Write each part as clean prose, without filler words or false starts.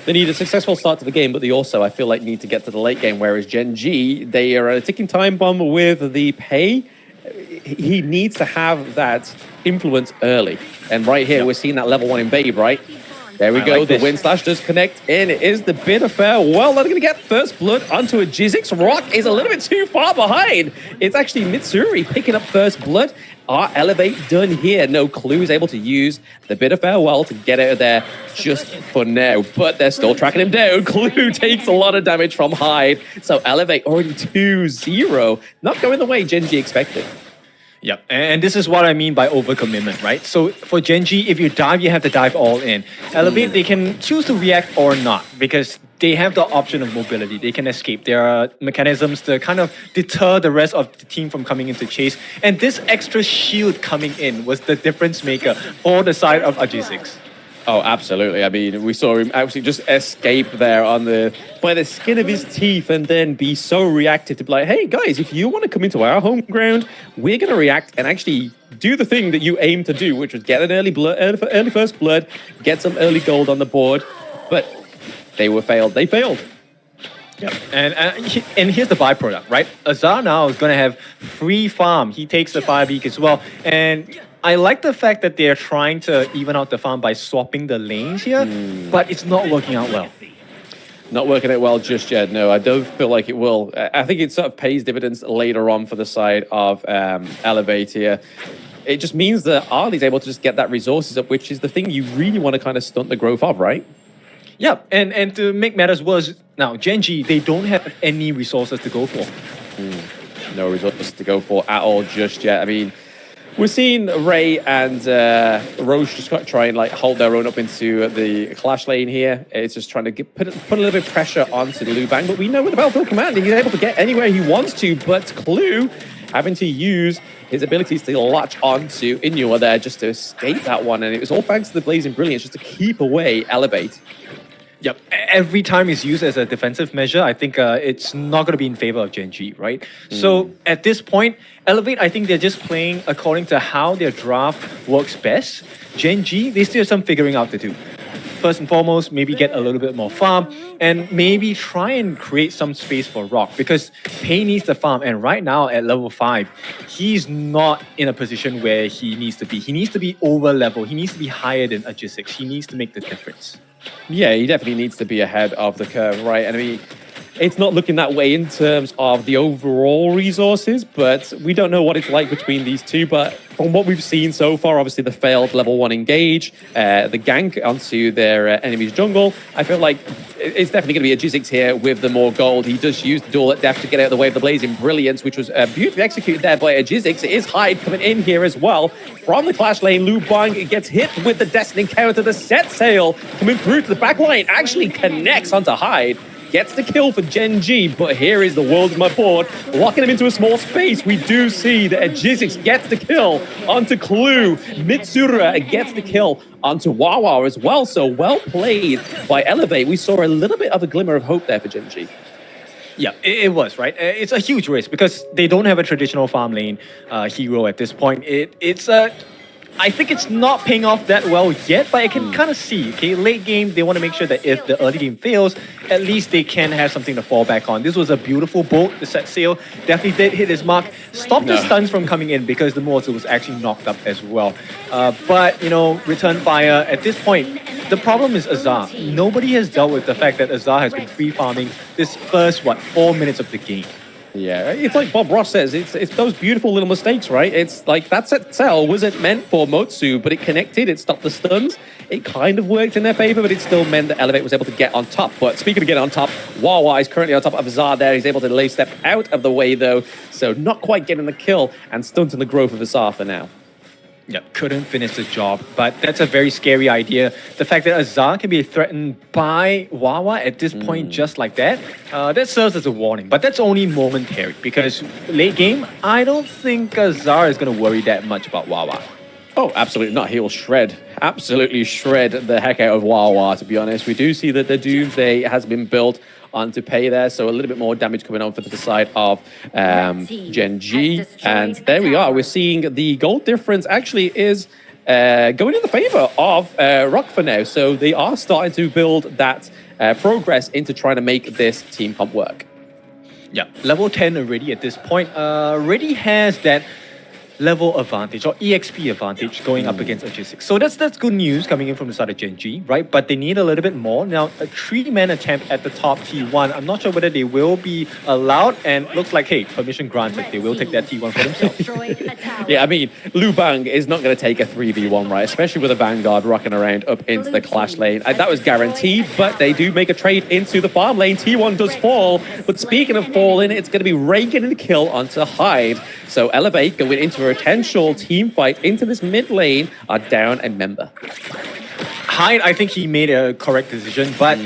They need a successful start to the game, but they also, I feel like, need to get to the late game, whereas Gen.G, they are a ticking time bomb with the pay. He needs to have that influence early. And right here, we're seeing that level 1 in Babe, right? There we go. The Wind Slash does connect in. It is the bit of farewell. They're going to get first blood onto a GEN.G. RoK is a little bit too far behind. It's actually Mitsuri picking up first blood. Our Elevate done here. No Clue is able to use the bit of farewell to get out of there just for now. But they're still tracking him down. Clue takes a lot of damage from Hyde. So Elevate already 2-0. Not going the way Gen.G expected. Yep, and this is what I mean by overcommitment, right? So for Gen.G, if you dive, you have to dive all in. Elevate, they can choose to react or not because they have the option of mobility. They can escape. There are mechanisms to kind of deter the rest of the team from coming into chase. And this extra shield coming in was the difference maker for the side of G6. Oh, absolutely. I mean, we saw him actually just escape there by the skin of his teeth and then be so reactive to be like, hey, guys, if you want to come into our home ground, we're going to react and actually do the thing that you aim to do, which was get an early first blood, get some early gold on the board. But they failed. They failed. Yep. And here's the byproduct, right? Azar now is going to have free farm. He takes the Fire Beak as well. And I like the fact that they're trying to even out the farm by swapping the lanes here, but it's not working out well. Not working out well just yet, no. I don't feel like it will. I think it sort of pays dividends later on for the side of Elevate here. It just means that Arlie's able to just get that resources up, which is the thing you really want to kind of stunt the growth of, right? Yeah, and to make matters worse, now Gen.G, they don't have any resources to go for. No resources to go for at all just yet. I mean, we're seeing Ray and Roche just try and like hold their own up into the clash lane here. It's just trying to put a little bit of pressure onto Liu Bang, but we know with the Battlefield Commander, he's able to get anywhere he wants to, but Clue having to use his abilities to latch onto Inua there just to escape that one, and it was all thanks to the Blazing Brilliance just to keep away Elevate. Yep. Every time it's used as a defensive measure, I think it's not going to be in favor of Gen.G, right? So at this point, Elevate, I think they're just playing according to how their draft works best. Gen.G, they still have some figuring out to do. First and foremost, maybe get a little bit more farm and maybe try and create some space for RoK because Pei needs the farm. And right now at level 5, he's not in a position where he needs to be. He needs to be over level. He needs to be higher than a G6. He needs to make the difference. Yeah, he definitely needs to be ahead of the curve, right? And I mean, it's not looking that way in terms of the overall resources, but we don't know what it's like between these two. But from what we've seen so far, obviously the failed level 1 engage, the gank onto their enemy's jungle, I feel like it's definitely going to be a G6 here with the more gold. He does use the duel at death to get out of the way of the Blazing Brilliance, which was beautifully executed there by a G6. It is Hyde coming in here as well. From the clash lane, Liu Bang gets hit with the Destiny counter. The set sail coming through to the back line actually connects onto Hyde. Gets the kill for Gen.G, but here is the world of my board, locking him into a small space. We do see that G6 gets the kill onto Clue. Mitsura gets the kill onto Wawa as well, so well played by Elevate. We saw a little bit of a glimmer of hope there for Gen.G. Yeah, it was, right? It's a huge risk because they don't have a traditional farm lane hero at this point. I think it's not paying off that well yet, but I can kind of see, okay, late game, they want to make sure that if the early game fails, at least they can have something to fall back on. This was a beautiful bolt, the set sail, definitely did hit his mark, stopped the stuns from coming in because the mortar was actually knocked up as well. But, you know, return fire, at this point, the problem is Azar. Nobody has dealt with the fact that Azar has been free farming this first, 4 minutes of the game. Yeah, it's like Bob Ross says, it's those beautiful little mistakes, right? It's like that set cell wasn't meant for Motsu, but it connected, it stopped the stuns. It kind of worked in their favor, but it still meant that Elevate was able to get on top. But speaking of getting on top, Wawa is currently on top of Azar there. He's able to lay step out of the way though, so not quite getting the kill and stunting the growth of Azar for now. Yep, couldn't finish the job, but that's a very scary idea. The fact that Azar can be threatened by Wawa at this point just like that, that serves as a warning. But that's only momentary because late game, I don't think Azar is going to worry that much about Wawa. Oh, absolutely not. He'll absolutely shred the heck out of Wawa, to be honest. We do see that the Doomsday has been built onto Pei there, so a little bit more damage coming on for the side of Gen.G. And there we are. We're seeing the gold difference actually is going in the favor of RoK for now. So they are starting to build that progress into trying to make this team comp work. Yeah, level 10 already at this point already has that level advantage or EXP advantage going up against a G6. So that's good news coming in from the side of Gen.G, right? But they need a little bit more. Now, a 3-man attempt at the top T1, I'm not sure whether they will be allowed, and looks like, hey, permission granted. They will take that T1 for themselves. Yeah, I mean, Lu Bang is not going to take a 3v1, right? Especially with a Vanguard rocking around up into the clash lane. That was guaranteed, but they do make a trade into the farm lane. T1 does fall, but speaking of falling, it's going to be Ray getting the kill onto Hyde. So Elevate going into a potential team fight into this mid lane are down a member. Hyde, I think he made a correct decision, but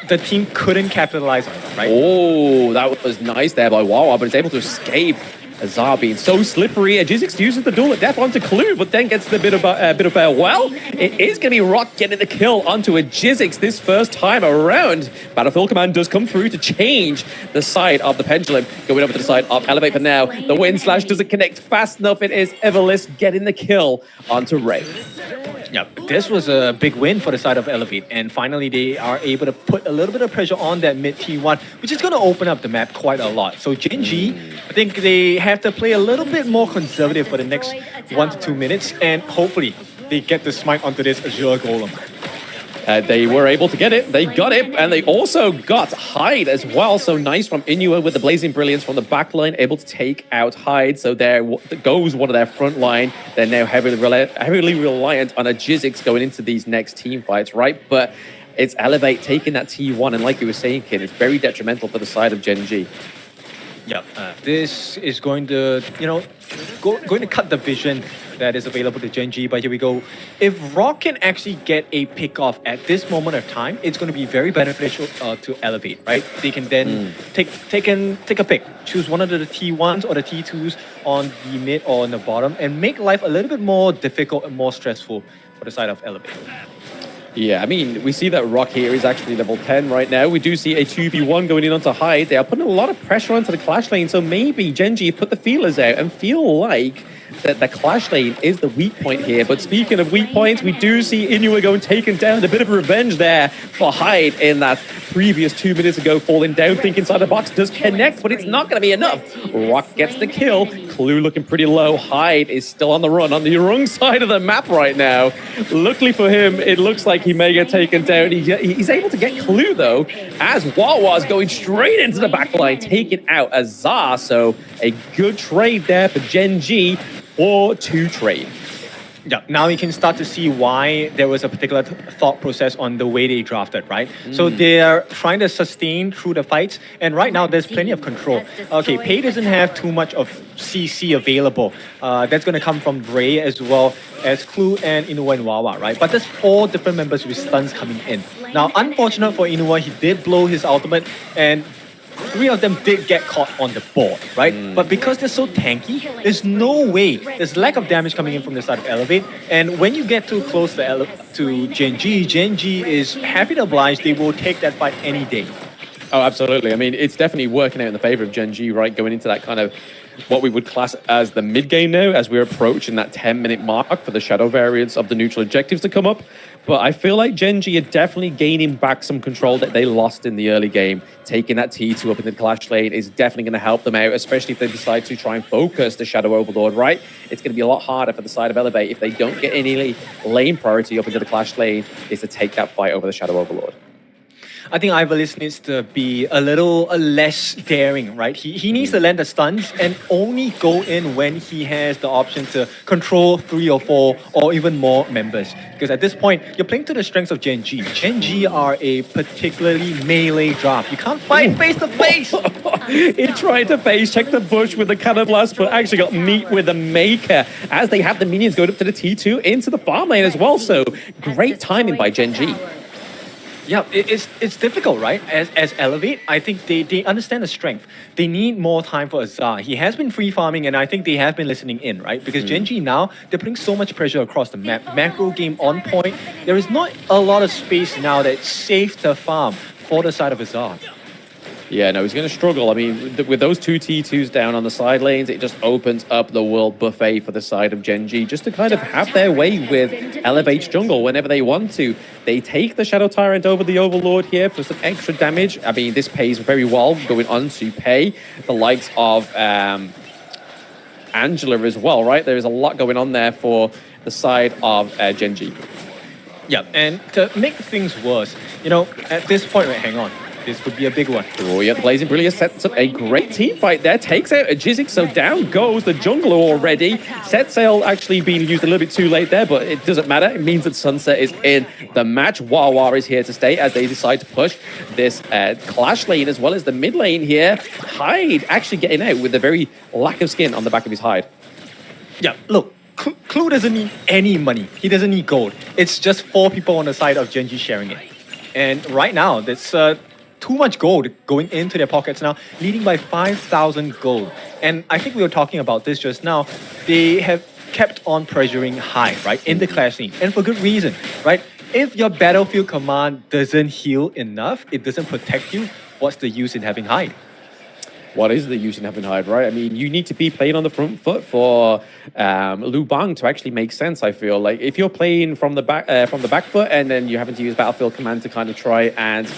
the team couldn't capitalize on it, right? Oh, that was nice there by Wawa, but it's able to escape. Azar being so slippery. Jizzix uses the duel of death onto Clue, but then gets a bit of well, it is going to be Rock getting the kill onto a Jizzix this first time around. Battlefield Command does come through to change the side of the pendulum, going over to the side of Elevate for now. The wind slash doesn't connect fast enough. It is Everlist getting the kill onto Ray. Yeah, this was a big win for the side of Elevate, and finally they are able to put a little bit of pressure on that mid T1, which is going to open up the map quite a lot. So Gen.G, I think they have to play a little bit more conservative for the next 1 to 2 minutes, and hopefully they get the smite onto this Azure Golem. They were able to get it. They got it, and they also got Hyde as well. So nice from Inua with the Blazing Brilliance from the back line, able to take out Hyde. So there goes one of their front line. They're now heavily reliant on a Jizzix going into these next team fights, right? But it's Elevate taking that T1, and like you were saying, Kid, it's very detrimental for the side of Gen.G. Yeah, this is going to, going to cut the vision that is available to Gen.G, but here we go. If Rock can actually get a pick off at this moment of time, it's going to be very beneficial to Elevate, right? They can then take a pick, choose one of the T1s or the T2s on the mid or on the bottom, and make life a little bit more difficult and more stressful for the side of Elevate. Yeah, I mean, we see that Rock here is actually level 10 right now. We do see a 2v1 going in onto Hyde. They are putting a lot of pressure onto the clash lane, so maybe Gen.G put the feelers out and feel like that the clash lane is the weak point here. But speaking of weak points, we do see Inua going taken down. A bit of revenge there for Hyde in that previous 2 minutes ago, falling down, think inside the box does connect, but it's not going to be enough. Rock gets the kill. Clue looking pretty low. Hyde is still on the run on the wrong side of the map right now. Luckily for him, it looks like he may get taken down. He's able to get Clue though, as Wawa's going straight into the back line, taking out Azar. So a good trade there for Gen.G. or 2 trade. Yeah, now you can start to see why there was a particular thought process on the way they drafted, right? So they're trying to sustain through the fights, and right now there's plenty of control. Okay, Pei doesn't have too much of CC available. That's going to come from Ray as well as Clue and Inua and Wawa, right? But there's 4 different members with stuns coming in. Now, unfortunate for Inua, he did blow his ultimate, and 3 of them did get caught on the board, right? But because they're so tanky, there's no way. There's lack of damage coming in from the side of Elevate. And when you get too close to Gen.G, Gen.G is happy to oblige. They will take that fight any day. Oh, absolutely. I mean, it's definitely working out in the favor of Gen.G, right? Going into that kind of what we would class as the mid game now, as we're approaching that 10-minute mark for the shadow variants of the neutral objectives to come up. But I feel like Gen.G are definitely gaining back some control that they lost in the early game. Taking that T2 up into the clash lane is definitely going to help them out, especially if they decide to try and focus the Shadow Overlord, right? It's going to be a lot harder for the side of Elevate if they don't get any lane priority up into the clash lane, is to take that fight over the Shadow Overlord. I think Ivalice needs to be a little less daring, right? He needs to land the stuns and only go in when he has the option to control 3 or 4 or even more members. Because at this point, you're playing to the strengths of Gen.G. Gen.G are a particularly melee draft. You can't fight face to face. He tried to face check the bush with the cannon blast, but actually got meat with the maker as they have the minions going up to the T2 into the farm lane as well. So great timing by Gen.G. Yeah, it's difficult, right? As Elevate, I think they understand the strength. They need more time for Azar. He has been free farming, and I think they have been listening in, right? Because Gen.G now, they're putting so much pressure across the map. Macro game on point. There is not a lot of space now that's safe to farm for the side of Azar. Yeah, no, he's going to struggle. I mean, with those two T2s down on the side lanes, it just opens up the world buffet for the side of Gen.G just to kind of have their way with Elevate's jungle whenever they want to. They take the Shadow Tyrant over the Overlord here for some extra damage. I mean, this pays very well going on to pay the likes of Angela as well, right? There is a lot going on there for the side of Gen.G. Yeah, and to make things worse, at this point, wait, hang on. This could be a big one. Oh, yeah, the Blazing Brilliant sets up a great team fight there. Takes out a GEN.G, so down goes the jungler already. Set Sail actually being used a little bit too late there, but it doesn't matter. It means that Sunset is in the match. Wawa is here to stay as they decide to push this Clash lane as well as the mid lane here. Hyde actually getting out with a very lack of skin on the back of his hide. Yeah, look. Clue doesn't need any money. He doesn't need gold. It's just 4 people on the side of Gen.G sharing it. And right now, there's too much gold going into their pockets now, leading by 5,000 gold. And I think we were talking about this just now. They have kept on pressuring high, right, in the clash scene. And for good reason, right? If your battlefield command doesn't heal enough, it doesn't protect you, what's the use in having hide? What is the use in having hide, right? I mean, you need to be playing on the front foot for Lu Bang to actually make sense. I feel like if you're playing from the back foot and then you're having to use battlefield command to kind of try and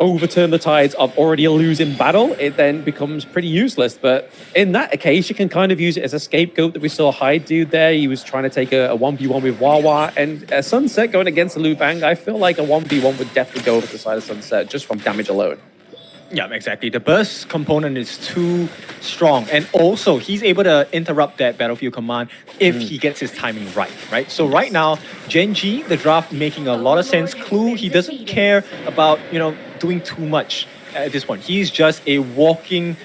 overturn the tides of already a losing battle, it then becomes pretty useless. But in that case, you can kind of use it as a scapegoat that we saw Hyde do there. He was trying to take a 1v1 with Wawa, and Sunset going against the Lu Bang. I feel like a 1v1 would definitely go over to the side of Sunset just from damage alone. Yeah, exactly. The burst component is too strong. And also, he's able to interrupt that battlefield command if he gets his timing right? So right now, Gen.G, the draft making a lot of sense. Clue, he doesn't care about, doing too much at this point. He's just a walking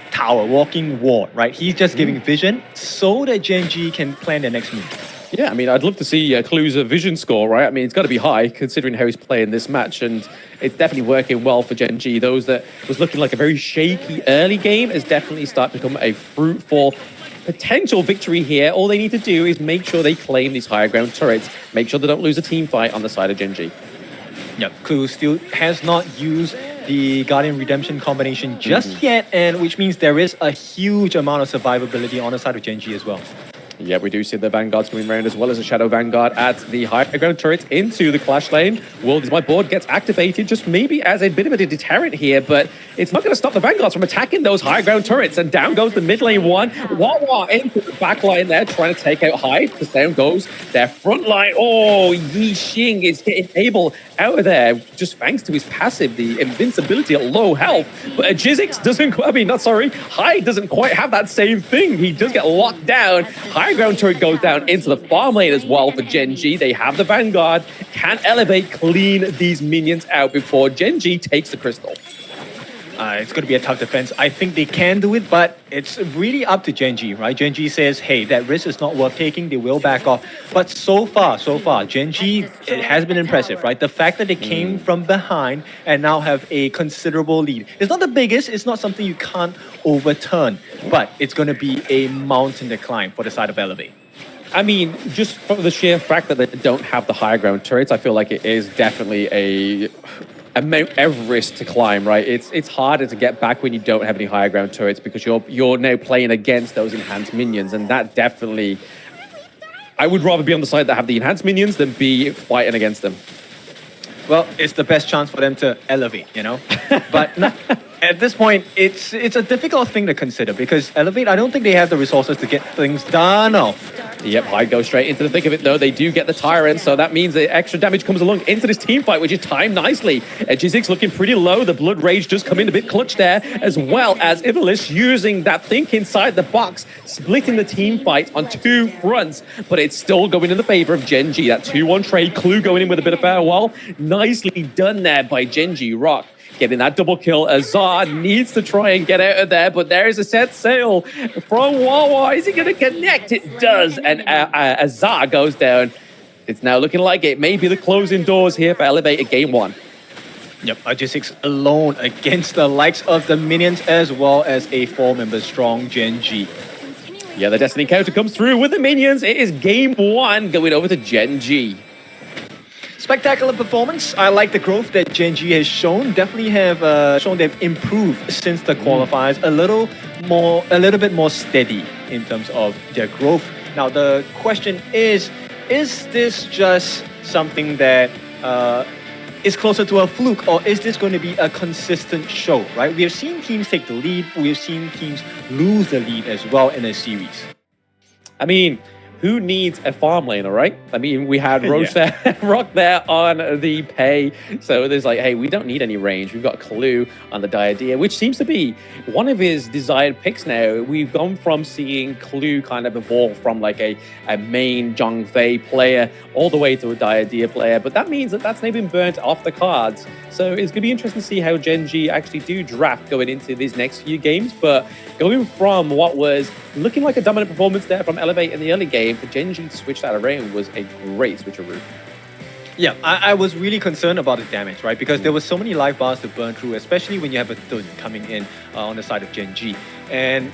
tower, walking wall, right? He's just giving vision so that Gen.G can plan their next move. Yeah, I mean, I'd love to see Clue's vision score, right? I mean, it's got to be high considering how he's playing this match, and it's definitely working well for Gen.G. Those that was looking like a very shaky early game has definitely started to become a fruitful potential victory here. All they need to do is make sure they claim these higher ground turrets, make sure they don't lose a team fight on the side of Gen.G. Yep, Clue still has not used the Guardian Redemption combination just yet, and which means there is a huge amount of survivability on the side of Gen.G as well. Yeah, we do see the Vanguards coming around as well as a Shadow Vanguard at the high ground turret into the Clash lane. World is my board gets activated just maybe as a bit of a deterrent here, but it's not going to stop the Vanguards from attacking those high ground turrets. And down goes the mid lane one. Wawa into the back line there trying to take out Hyde, because down goes their front line. Oh, Yi Xing is getting able out of there just thanks to his passive, the invincibility at low health. But Jizzix doesn't, Hyde doesn't quite have that same thing. He does get locked down. High ground turret goes down into the farm lane as well for Gen.G. They have the Vanguard, can Elevate clean these minions out before Gen.G takes the crystal. It's going to be a tough defense. I think they can do it, but it's really up to Gen.G, right? Gen.G says, hey, that risk is not worth taking. They will back off. But so far, Gen.G, it has been impressive, right? The fact that they came from behind and now have a considerable lead. It's not the biggest. It's not something you can't overturn, but it's going to be a mountain to climb for the side of Elevate. I mean, just from the sheer fact that they don't have the higher ground turrets, I feel like it is definitely a Mount Everest to climb, right? It's harder to get back when you don't have any higher ground turrets because you're now playing against those enhanced minions, and that definitely, I would rather be on the side that have the enhanced minions than be fighting against them. Well, it's the best chance for them to elevate, But at this point, it's a difficult thing to consider because Elevate, I don't think they have the resources to get things done. No. Yep, Hyde goes straight into the thick of it, though. They do get the Tyrant, so that means the extra damage comes along into this team fight, which is timed nicely. GEN.G looking pretty low. The Blood Rage just come in a bit clutch there, as well as Ivalice using that think inside the box, splitting the team fight on two fronts, but it's still going in the favor of Gen.G. That 2-1 trade, Clue going in with a bit of farewell. Nicely done there by Gen.G. Rock. Getting that double kill. Azar needs to try and get out of there, but there is a set sail from Wawa. Is he going to connect? It does, and Azar goes down. It's now looking like it may be the closing doors here for Elevator Game 1. Yep, G6 alone against the likes of the minions as well as a 4-member strong Gen.G. Yeah, the Destiny counter comes through with the minions. It is Game 1 going over to Gen.G. spectacular performance. I like the growth that Gen.G has shown. Definitely have shown they've improved since the qualifiers. A little bit more steady in terms of their growth. Now the question is this just something that is closer to a fluke, or is this going to be a consistent show, right? We have seen teams take the lead. We have seen teams lose the lead as well in a series. I mean, who needs a farm laner, right? I mean, we had Roche Yeah. there, Rock there on the pay. So there's like, hey, we don't need any range. We've got Clue on the Diadea, which seems to be one of his desired picks now. We've gone from seeing Clue kind of evolve from like a main Zhang Fei player all the way to a Diadea player. But that means that that's now been burnt off the cards. So it's going to be interesting to see how Gen.G actually do draft going into these next few games. But going from what was looking like a dominant performance there from Elevate in the early game, for Gen.G to switch that around was a great switcheroo. Yeah, I was really concerned about the damage, right? Because there were so many life bars to burn through, especially when you have a Dun coming in on the side of Gen.G. And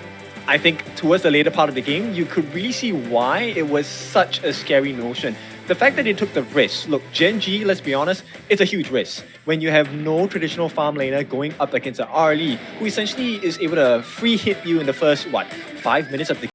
I think towards the later part of the game, you could really see why it was such a scary notion. The fact that they took the risk. Look, Gen.G, let's be honest, it's a huge risk. When you have no traditional farm laner going up against an RLE, who essentially is able to free hit you in the first, 5 minutes of the